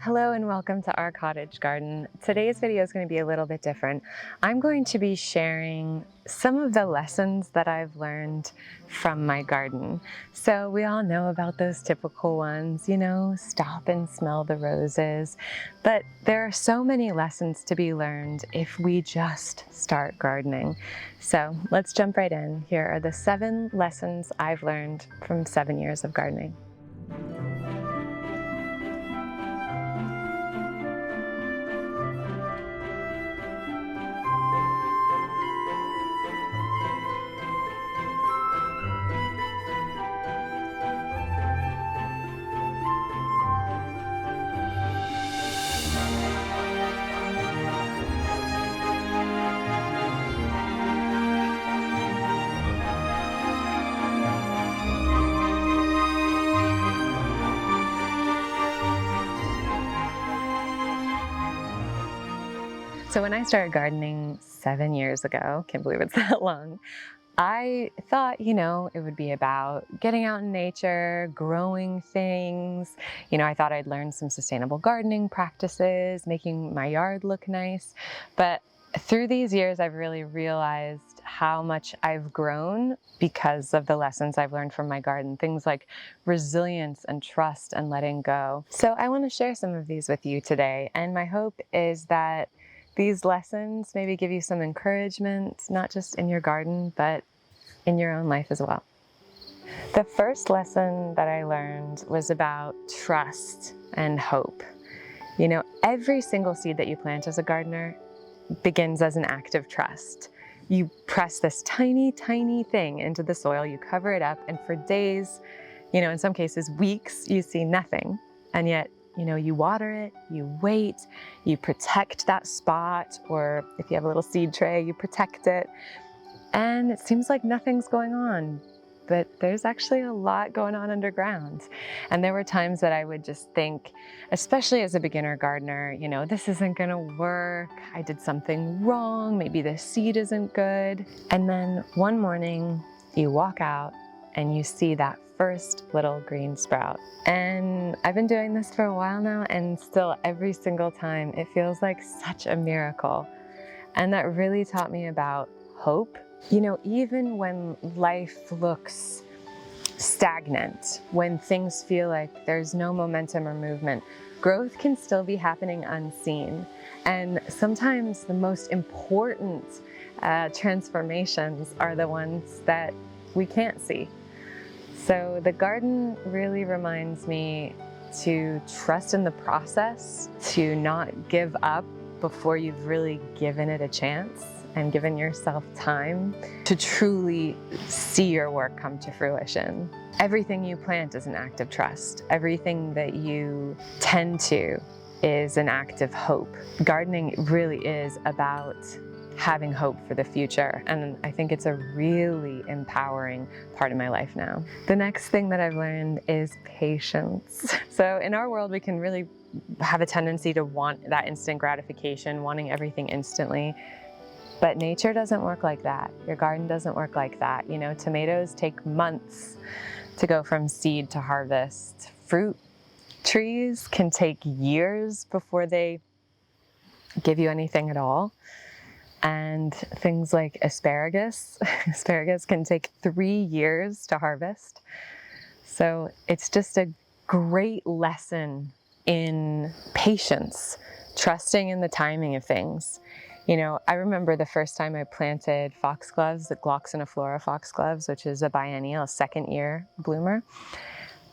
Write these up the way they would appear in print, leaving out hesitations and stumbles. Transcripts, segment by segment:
Hello and welcome to our cottage garden. Today's video is going to be a little bit different. I'm going to be sharing some of the lessons that I've learned from my garden. So we all know about those typical ones, stop and smell the roses. But there are so many lessons to be learned if we just start gardening. So let's jump right in. Here are the 7 lessons I've learned from 7 years of gardening. So when I started gardening 7 years ago, can't believe it's that long, I thought, it would be about getting out in nature, growing things. I thought I'd learn some sustainable gardening practices, making my yard look nice. But through these years, I've really realized how much I've grown because of the lessons I've learned from my garden. Things like resilience and trust and letting go. So I want to share some of these with you today. And my hope is that these lessons maybe give you some encouragement, not just in your garden, but in your own life as well. The first lesson that I learned was about trust and hope. Every single seed that you plant as a gardener begins as an act of trust. You press this tiny, tiny thing into the soil, you cover it up, and for days, in some cases weeks, you see nothing. And yet, you water it, you wait, you protect that spot, or if you have a little seed tray, you protect it. And it seems like nothing's going on, but there's actually a lot going on underground. And there were times that I would just think, especially as a beginner gardener, this isn't gonna work. I did something wrong. Maybe the seed isn't good. And then one morning you walk out and you see that first little green sprout. And I've been doing this for a while now, and still every single time it feels like such a miracle. And that really taught me about hope. Even when life looks stagnant, when things feel like there's no momentum or movement, growth can still be happening unseen. And sometimes the most important transformations are the ones that we can't see. So the garden really reminds me to trust in the process, to not give up before you've really given it a chance and given yourself time to truly see your work come to fruition. Everything you plant is an act of trust. Everything that you tend to is an act of hope. Gardening really is about having hope for the future, and I think it's a really empowering part of my life now. The next thing that I've learned is patience. So in our world, we can really have a tendency to want that instant gratification, wanting everything instantly. But nature doesn't work like that. Your garden doesn't work like that. Tomatoes take months to go from seed to harvest. Fruit trees can take years before they give you anything at all. And things like asparagus can take 3 years to harvest. So it's just a great lesson in patience, trusting in the timing of things. I remember the first time I planted foxgloves, the Gloxiniflora foxgloves, which is a biennial, second year bloomer.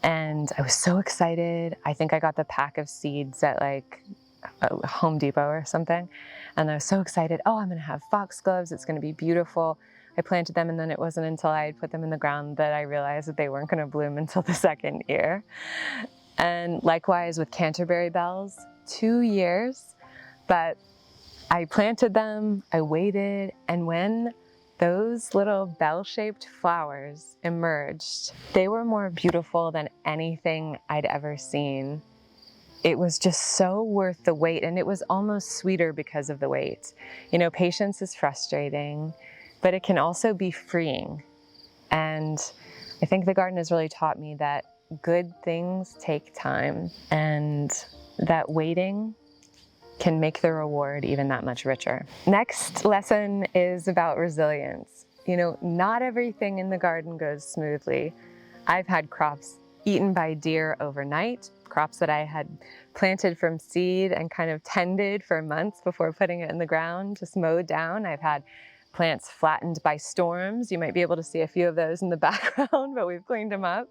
And I was so excited. I think I got the pack of seeds at Home Depot or something. And I was so excited. Oh, I'm going to have foxgloves. It's going to be beautiful. I planted them, and then it wasn't until I had put them in the ground that I realized that they weren't going to bloom until the second year. And likewise with Canterbury bells, 2 years. But I planted them, I waited, and when those little bell-shaped flowers emerged, they were more beautiful than anything I'd ever seen. It was just so worth the wait, and it was almost sweeter because of the wait. Patience is frustrating, but it can also be freeing. And I think the garden has really taught me that good things take time, and that waiting can make the reward even that much richer. Next lesson is about resilience. Not everything in the garden goes smoothly. I've had crops eaten by deer overnight, crops that I had planted from seed and kind of tended for months before putting it in the ground, just mowed down. I've had plants flattened by storms. You might be able to see a few of those in the background, but we've cleaned them up.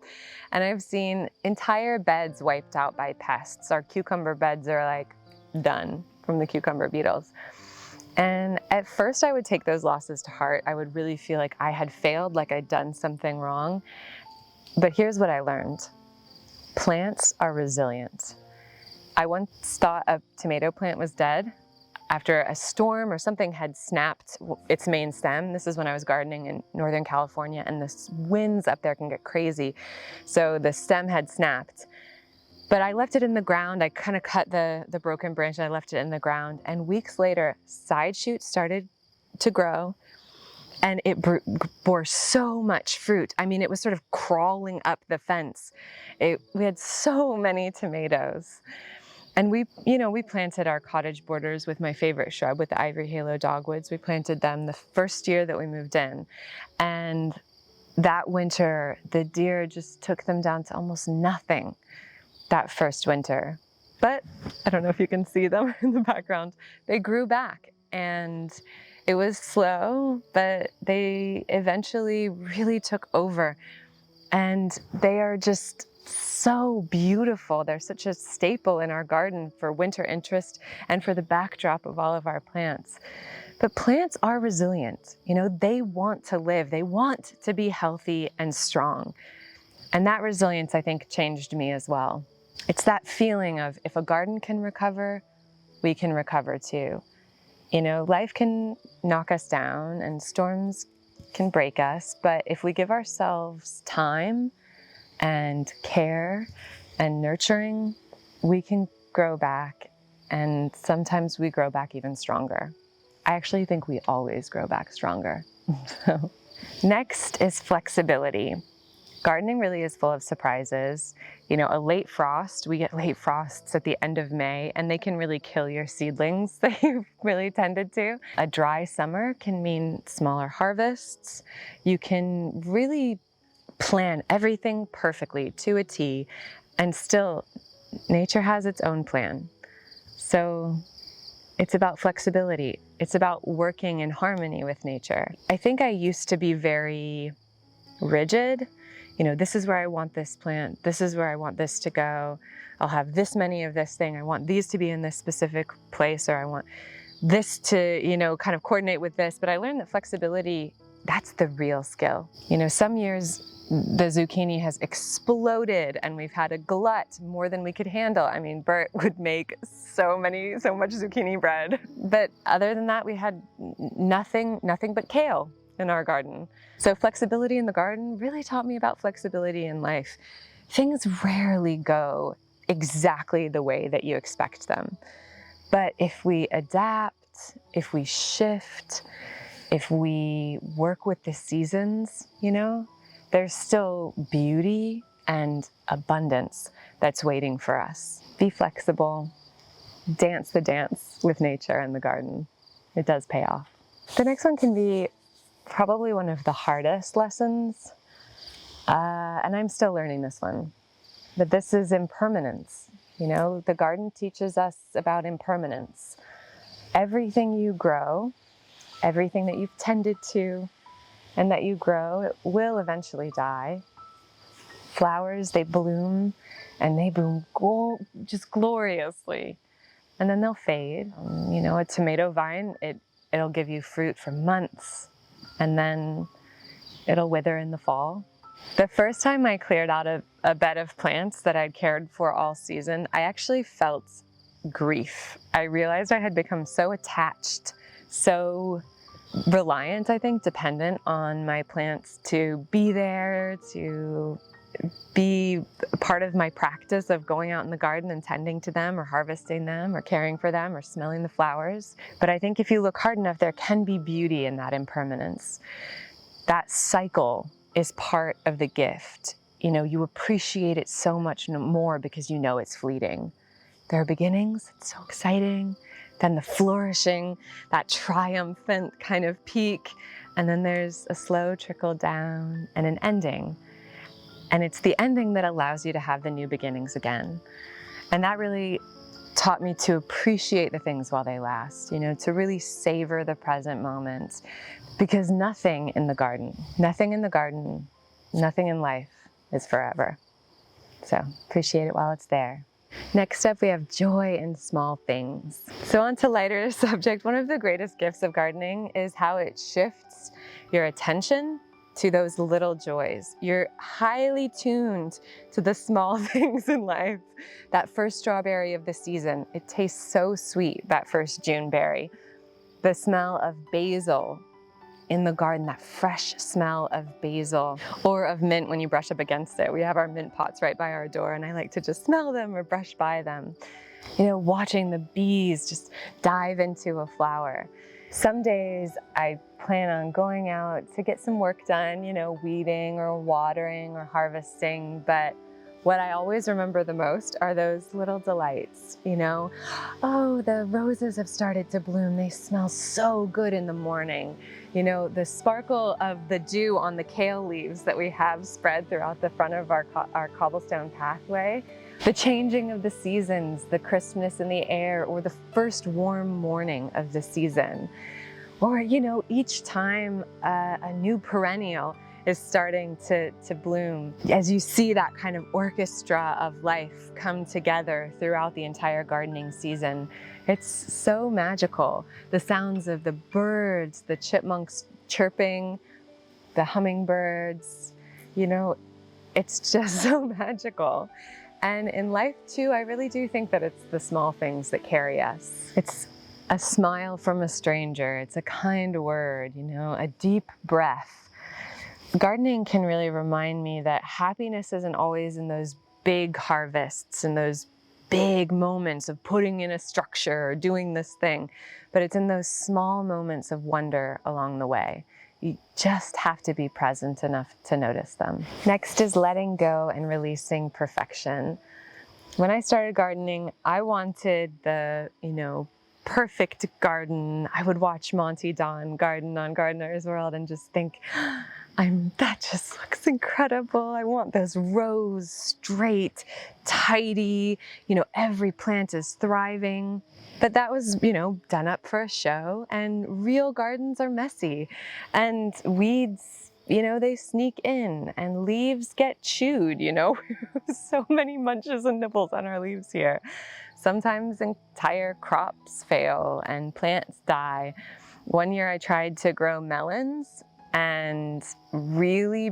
And I've seen entire beds wiped out by pests. Our cucumber beds are like done from the cucumber beetles. And at first I would take those losses to heart. I would really feel like I had failed, like I'd done something wrong. But here's what I learned. Plants are resilient. I once thought a tomato plant was dead after a storm or something had snapped its main stem. This is when I was gardening in Northern California, and the winds up there can get crazy. So the stem had snapped. But I left it in the ground. I kind of cut the broken branch and I left it in the ground. And weeks later, side shoots started to grow, and it bore so much fruit. I mean, it was sort of crawling up the fence. We had so many tomatoes. And we planted our cottage borders with my favorite shrub, with the ivory halo dogwoods. We planted them the first year that we moved in. And that winter, the deer just took them down to almost nothing that first winter. But I don't know if you can see them in the background. They grew back, and it was slow, but they eventually really took over. And they are just so beautiful. They're such a staple in our garden for winter interest and for the backdrop of all of our plants. But plants are resilient. They want to live. They want to be healthy and strong. And that resilience, I think, changed me as well. It's that feeling of, if a garden can recover, we can recover too. Life can knock us down and storms can break us, but if we give ourselves time and care and nurturing, we can grow back, and sometimes we grow back even stronger. I actually think we always grow back stronger. Next is flexibility. Gardening really is full of surprises. A late frost, we get late frosts at the end of May, and they can really kill your seedlings that you've really tended to. A dry summer can mean smaller harvests. You can really plan everything perfectly to a T, and still, nature has its own plan. So it's about flexibility. It's about working in harmony with nature. I think I used to be very rigid. This is where I want this plant. This is where I want this to go. I'll have this many of this thing. I want these to be in this specific place, or I want this to, kind of coordinate with this. But I learned that flexibility, that's the real skill. Some years the zucchini has exploded and we've had a glut, more than we could handle. I mean, Burt would make so much zucchini bread. But other than that, we had nothing but kale in our garden. So flexibility in the garden really taught me about flexibility in life. Things rarely go exactly the way that you expect them. But if we adapt, if we shift, if we work with the seasons, there's still beauty and abundance that's waiting for us. Be flexible, dance the dance with nature and the garden. It does pay off. The next one can be probably one of the hardest lessons, and I'm still learning this one, but this is impermanence. The garden teaches us about impermanence. Everything you grow, everything that you've tended to and that you grow, it will eventually die. Flowers, they bloom, and they bloom just gloriously, and then they'll fade. A tomato vine, it'll give you fruit for months, and then it'll wither in the fall. The first time I cleared out a bed of plants that I'd cared for all season, I actually felt grief. I realized I had become so attached, so reliant, I think, dependent on my plants to be there, to be part of my practice of going out in the garden and tending to them or harvesting them or caring for them or smelling the flowers. But I think if you look hard enough, there can be beauty in that impermanence. That cycle is part of the gift. You appreciate it so much more because it's fleeting. There are beginnings, it's so exciting. Then the flourishing, that triumphant kind of peak. And then there's a slow trickle down and an ending. And it's the ending that allows you to have the new beginnings again. And that really taught me to appreciate the things while they last, to really savor the present moment. Because nothing in the garden, nothing in life is forever. So appreciate it while it's there. Next up, we have joy in small things. So on to lighter subject, one of the greatest gifts of gardening is how it shifts your attention to those little joys. You're highly tuned to the small things in life. That first strawberry of the season, it tastes so sweet, that first June berry. The smell of basil in the garden, that fresh smell of basil or of mint when you brush up against it. We have our mint pots right by our door and I like to just smell them or brush by them. Watching the bees just dive into a flower. Some days I plan on going out to get some work done, weeding or watering or harvesting, but what I always remember the most are those little delights, Oh, the roses have started to bloom. They smell so good in the morning. The sparkle of the dew on the kale leaves that we have spread throughout the front of our cobblestone pathway. The changing of the seasons, the crispness in the air, or the first warm morning of the season. Or, each time a new perennial is starting to bloom. As you see that kind of orchestra of life come together throughout the entire gardening season, it's so magical. The sounds of the birds, the chipmunks chirping, the hummingbirds, it's just so magical. And in life too, I really do think that it's the small things that carry us. It's a smile from a stranger, it's a kind word, a deep breath. Gardening can really remind me that happiness isn't always in those big harvests and those big moments of putting in a structure or doing this thing, but it's in those small moments of wonder along the way. You just have to be present enough to notice them. Next is letting go and releasing perfection. When I started gardening, I wanted the, perfect garden. I would watch Monty Don garden on Gardener's World and just think, that just looks incredible. I want those rows straight, tidy, every plant is thriving. But that was, done up for a show, and real gardens are messy. And weeds, they sneak in, and leaves get chewed, So many munches and nibbles on our leaves here. Sometimes entire crops fail and plants die. One year I tried to grow melons and really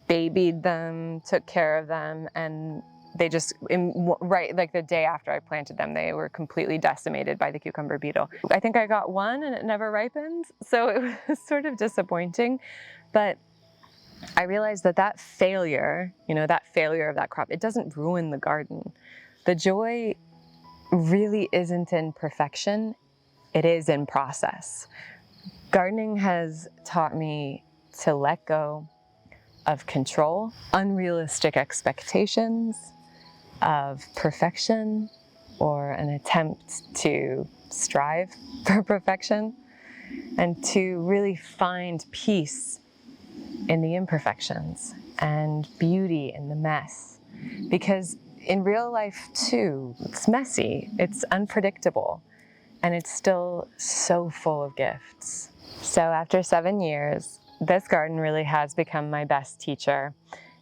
babied them, took care of them, and they just, the day after I planted them, they were completely decimated by the cucumber beetle. I think I got one and it never ripened, so it was sort of disappointing, but I realized that failure, that failure of that crop, it doesn't ruin the garden. The joy really isn't in perfection, it is in process. Gardening has taught me to let go of control, unrealistic expectations of perfection, or an attempt to strive for perfection, and to really find peace in the imperfections and beauty in the mess. Because in real life too, it's messy, it's unpredictable, and it's still so full of gifts. So after 7 years, this garden really has become my best teacher.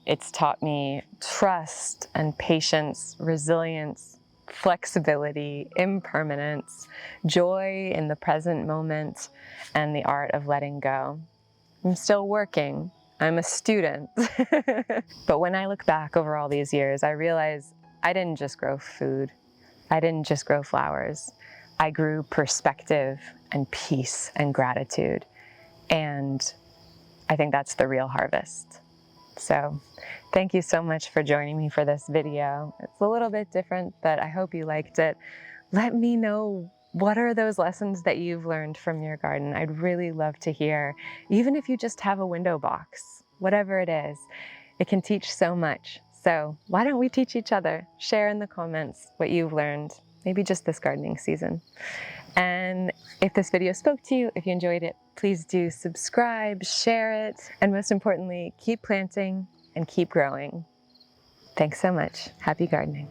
It's taught me trust and patience, resilience, flexibility, impermanence, joy in the present moment, and the art of letting go. I'm still working. I'm a student. But when I look back over all these years, I realize I didn't just grow food. I didn't just grow flowers. I grew perspective and peace and gratitude. And I think that's the real harvest. So thank you so much for joining me for this video. It's a little bit different, but I hope you liked it. Let me know, what are those lessons that you've learned from your garden? I'd really love to hear. Even if you just have a window box, whatever it is, it can teach so much. So why don't we teach each other? Share in the comments what you've learned. maybe just this gardening season. And if this video spoke to you, if you enjoyed it, please do subscribe, share it, and most importantly, keep planting and keep growing. Thanks so much. Happy gardening.